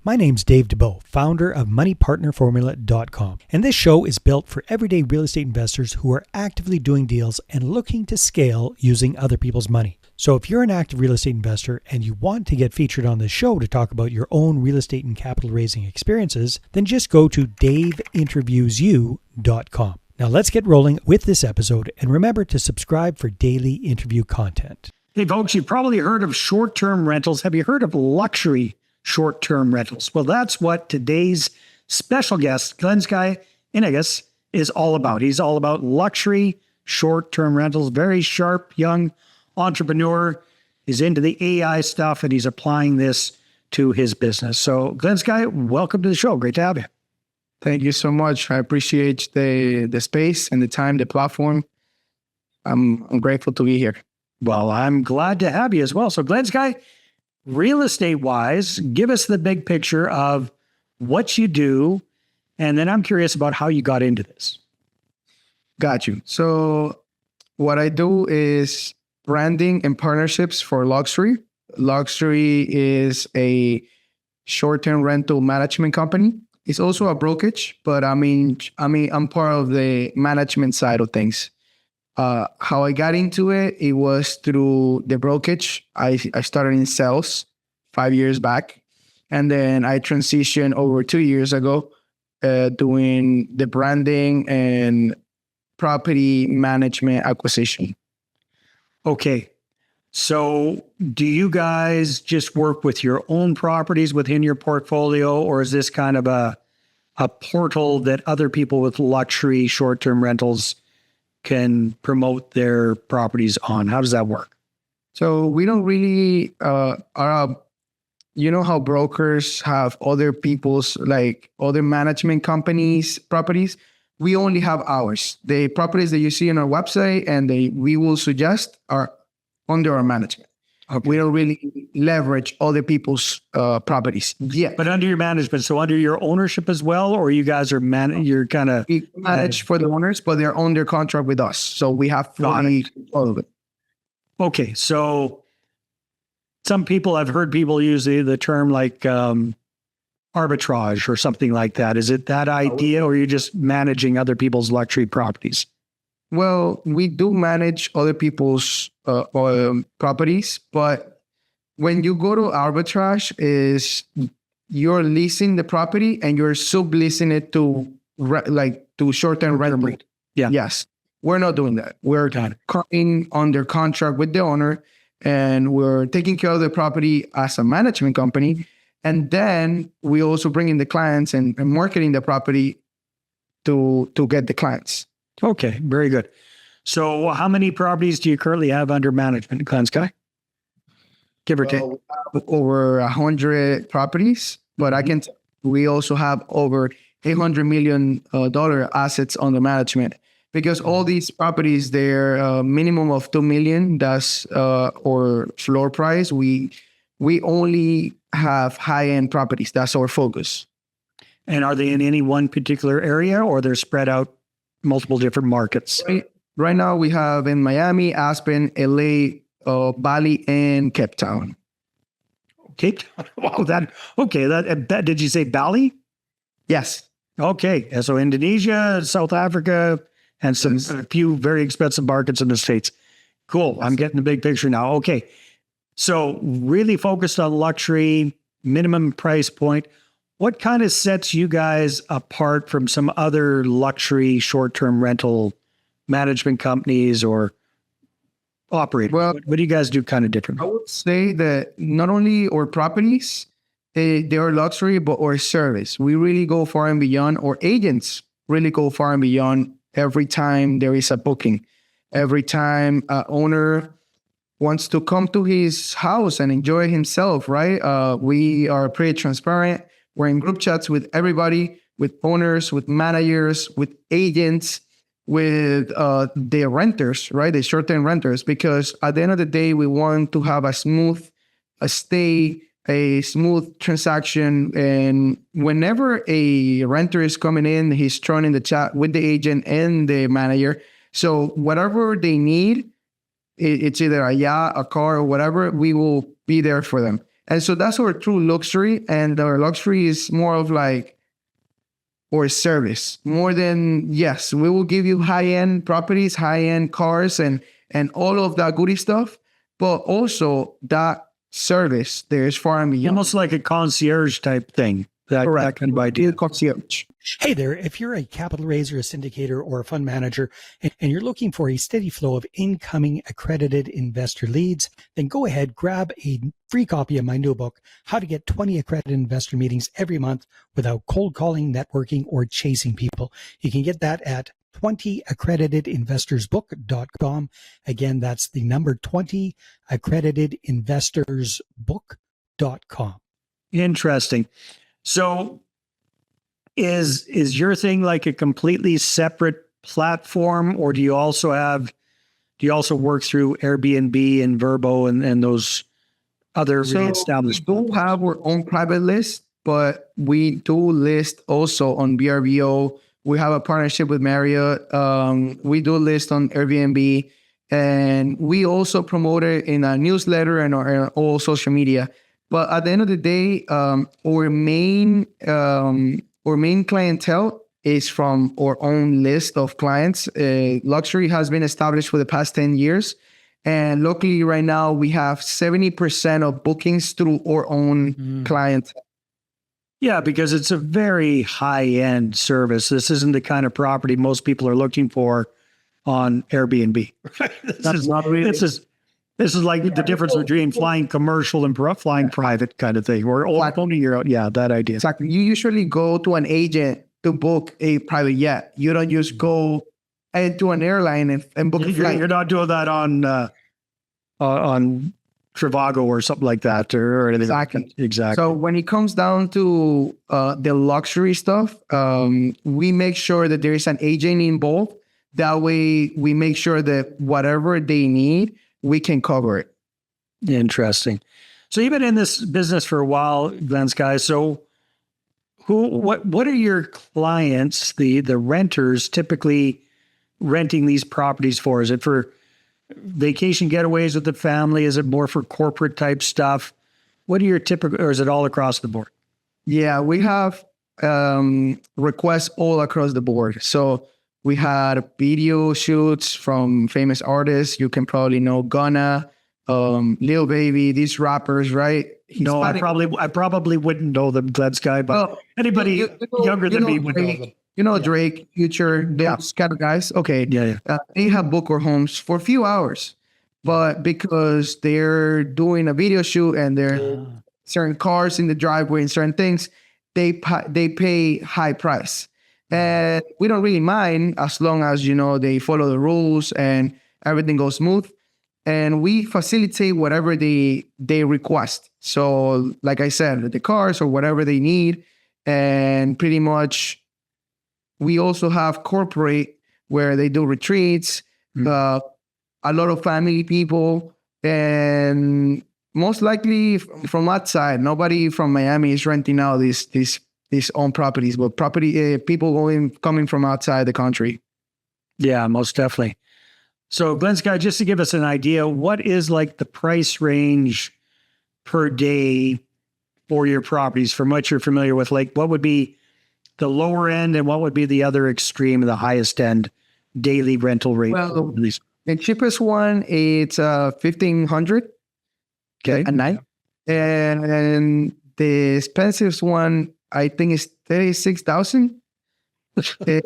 My name's Dave Dubeau, founder of MoneyPartnerFormula.com, and this show is built for everyday real estate investors who are actively doing deals and looking to scale using other people's money. So if you're an active real estate investor and you want to get featured on this show to talk about your own real estate and capital raising experiences, then just go to daveinterviewsyou.com. Now let's get rolling with this episode, and remember to subscribe for daily interview content. Hey folks, you've probably heard of short-term rentals. Have you heard of luxury short-term rentals? Well, that's what today's special guest, Glensky Inagas, is all about. He's all about luxury short-term rentals. Very sharp, young entrepreneur. He's into the AI stuff, and he's applying this to his business. So Glensky, welcome to the show. Great to have you. Thank you so much. I appreciate the space and the time, the platform. I'm grateful to be here. Well, I'm glad to have you as well. So Glensky, real estate-wise, give us the big picture of what you do, and then I'm curious about how you got into this. Got you. So what I do is branding and partnerships for luxury. Luxury is a short-term rental management company. It's also a brokerage, but I'm part of the management side of things. How I got into it, it was through the brokerage. I started in sales 5 years back, and then I transitioned over 2 years ago doing the branding and property management acquisition. Okay. So do you guys just work with your own properties within your portfolio, or is this kind of a portal that other people with luxury short-term rentals can promote their properties on? How does that work? So we don't really, you know how brokers have other people's, like other management companies' properties? We only have ours. The properties that you see on our website and we will suggest are under our management. Okay. We don't really leverage other people's properties yet. But under your management, so under your ownership as well, or you guys are you're kind of... We manage for the owners, but they're under contract with us. So we have fully all of it. Okay, so some people, I've heard people use the term like arbitrage or something like that. Is it that idea, or are you just managing other people's luxury properties? Well, we do manage other people's properties, but when you go to arbitrage, is you're leasing the property and you're subleasing it to short-term rental. Yeah. Yes, we're not doing that. We're coming under contract with the owner, and we're taking care of the property as a management company, and then we also bring in the clients and marketing the property to get the clients. Okay, very good. So how many properties do you currently have under management, Glensky? Give or take. We have over 100 properties, but we also have over $800 million assets under management, because all these properties, they're minimum of $2 million. That's our floor price. We only have high-end properties. That's our focus. And are they in any one particular area, or they're spread out multiple different markets? Right now we have in Miami, Aspen, LA, Bali, and Cape Town. Cape Town. Wow, that did you say Bali? Yes. Okay. So Indonesia, South Africa, and a few very expensive markets in the States. Cool. Yes. I'm getting the big picture now. Okay. So really focused on luxury, minimum price point. What kind of sets you guys apart from some other luxury short-term rental management companies or operators? Well, what do you guys do kind of different? I would say that not only our properties, they are luxury, but our service. We really go far and beyond. Our agents really go far and beyond every time there is a booking. Every time an owner wants to come to his house and enjoy himself, right? We are pretty transparent. We're in group chats with everybody, with owners, with managers, with agents, with the renters, right? The short-term renters, because at the end of the day, we want to have a smooth transaction. And whenever a renter is coming in, he's thrown in the chat with the agent and the manager. So whatever they need, it's either a yacht, a car, or whatever, we will be there for them. And so that's our true luxury. And our luxury is more of like, or service more than, yes, we will give you high-end properties, high-end cars and all of that goody stuff. But also that service, there's far and beyond. Almost like a concierge type thing. That kind of idea. Concierge. Hey there, if you're a capital raiser, a syndicator, or a fund manager, and you're looking for a steady flow of incoming accredited investor leads, then go ahead, grab a free copy of my new book, How to Get 20 Accredited Investor Meetings Every Month Without Cold Calling, Networking, or Chasing People. You can get that at 20accreditedinvestorsbook.com. Again, that's the number 20accreditedinvestorsbook.com. Interesting. So is your thing like a completely separate platform, or do you also work through Airbnb and Vrbo and those other established? We do have our own private list, but we do list also on VRBO. We have a partnership with Marriott. We do list on Airbnb, and we also promote it in our newsletter and our all social media. But at the end of the day, our main clientele is from our own list of clients. Luxury has been established for the past 10 years. And locally right now, we have 70% of bookings through our own clients. Yeah, because it's a very high-end service. This isn't the kind of property most people are looking for on Airbnb. This is like the difference between flying commercial and flying private kind of thing, or owning your own. Yeah, that idea. Exactly. You usually go to an agent to book a private jet. You don't just go into an airline and book a flight. You're not doing that on Trivago or something like that, or anything. Exactly. So when it comes down to the luxury stuff, we make sure that there is an agent involved. That way, we make sure that whatever they need, we can cover it. Interesting. So you've been in this business for a while, Glensky. So what are your clients, the renters, typically renting these properties for? Is it for vacation getaways with the family? Is it more for corporate type stuff? What are your typical, or is it all across the board? Yeah, we have requests all across the board. So we had video shoots from famous artists. You can probably know Gunna, Lil Baby, these rappers, right? No, I probably wouldn't know them, Glensky, but anybody younger than me would know them. You know Drake, Future, those kind of guys. Okay, yeah. They have booked our homes for a few hours, but because they're doing a video shoot and there are certain cars in the driveway and certain things, they pay high price. And we don't really mind as long as, they follow the rules and everything goes smooth. And we facilitate whatever they request. So like I said, the cars or whatever they need. And pretty much we also have corporate where they do retreats, a lot of family people, and most likely from outside. Nobody from Miami is renting out these own properties, but people coming from outside the country. Yeah, most definitely. So Glensky, just to give us an idea, what is like the price range per day for your properties from what you're familiar with? Like what would be the lower end and what would be the other extreme, the highest end daily rental rate? Well, the cheapest one, it's $1,500 a night. And the expensive one, I think it's $36,000. It's a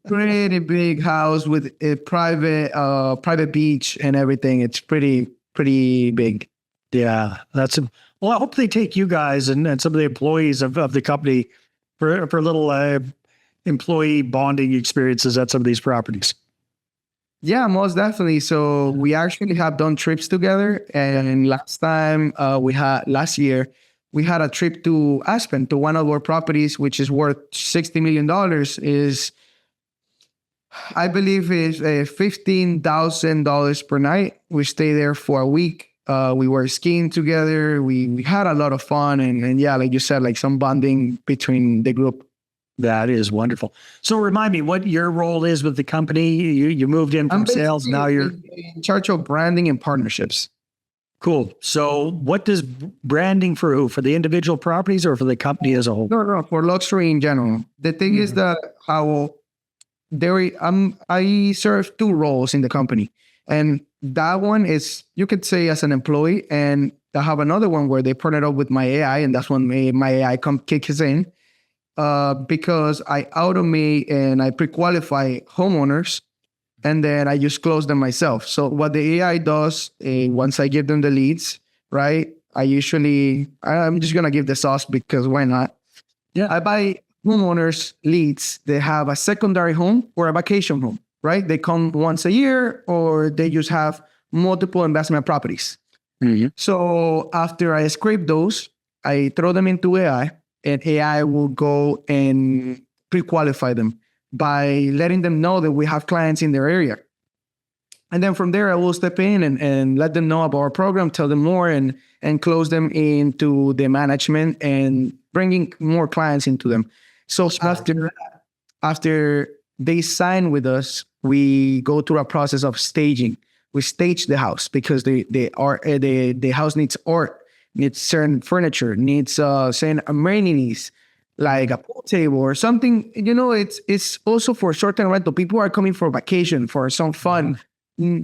pretty big house with a private beach and everything. It's pretty big. Yeah, well, I hope they take you guys and some of the employees of the company for little employee bonding experiences at some of these properties. Yeah, most definitely. So we actually have done trips together, and last year we had a trip to Aspen, to one of our properties, which is worth $60 million. I believe is $15,000 per night. We stayed there for a week. We were skiing together. We had a lot of fun, and yeah, like you said, like some bonding between the group. That is wonderful. So remind me what your role is with the company. You moved in from sales. Now you're in charge of branding and partnerships. Cool. So what does branding for who? For the individual properties or for the company as a whole? No, for luxury in general. The thing is that how I serve two roles in the company, and that one is, you could say, as an employee, and I have another one where they partner up with my AI, and that's when my AI kicks in, because I automate and I pre-qualify homeowners, and then I just close them myself. So what the AI does, once I give them the leads, right? I'm just gonna give the sauce because why not? Yeah. I buy homeowners leads. They have a secondary home or a vacation home, right? They come once a year, or they just have multiple investment properties. Mm-hmm. So after I scrape those, I throw them into AI, and AI will go and pre-qualify them by letting them know that we have clients in their area. And then from there, I will step in and let them know about our program, tell them more, and close them into the management and bringing more clients into them. So after they sign with us, we go through a process of staging. We stage the house because the house needs art, needs certain furniture, needs certain amenities, like a pool table or something. It's also for short-term rental. People are coming for vacation, for some fun.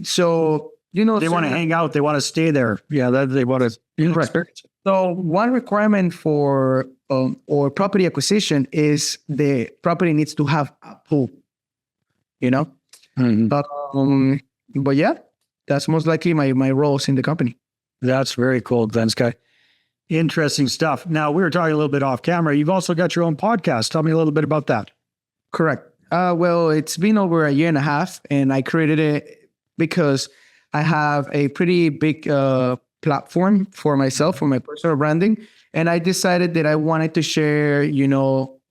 So, they want to hang out. They want to stay there. Yeah, they want to experience. So one requirement for or property acquisition is the property needs to have a pool, Mm-hmm. But yeah, that's most likely my roles in the company. That's very cool, Glensky. Interesting stuff. Now, we were talking a little bit off camera. You've also got your own podcast. Tell me a little bit about that. Correct. Well, it's been over a year and a half, and I created it because I have a pretty big platform for myself, for my personal branding. And I decided that I wanted to share,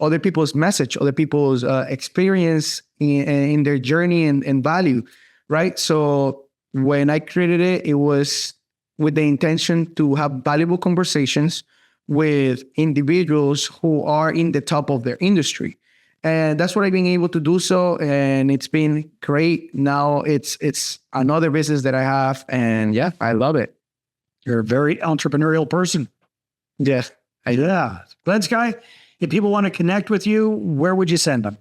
other people's message, other people's experience in their journey and value, right? So when I created it, it was with the intention to have valuable conversations with individuals who are in the top of their industry. And that's what I've been able to do so. And it's been great. Now it's another business that I have. And yeah, I love it. You're a very entrepreneurial person. Yes. Yeah. Glensky, if people want to connect with you, where would you send them?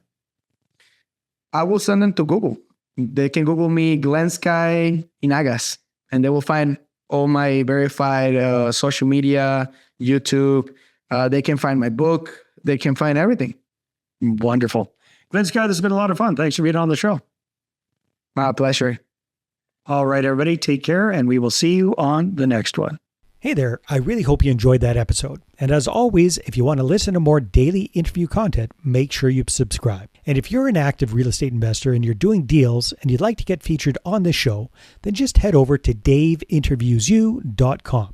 I will send them to Google. They can Google me, Glensky Inagas, and they will find all my verified social media, YouTube. They can find my book. They can find everything. Wonderful. Glensky, this has been a lot of fun. Thanks for being on the show. My pleasure. All right, everybody, take care, and we will see you on the next one. Hey there, I really hope you enjoyed that episode. And as always, if you want to listen to more daily interview content, make sure you subscribe. And if you're an active real estate investor and you're doing deals and you'd like to get featured on this show, then just head over to daveinterviewsyou.com.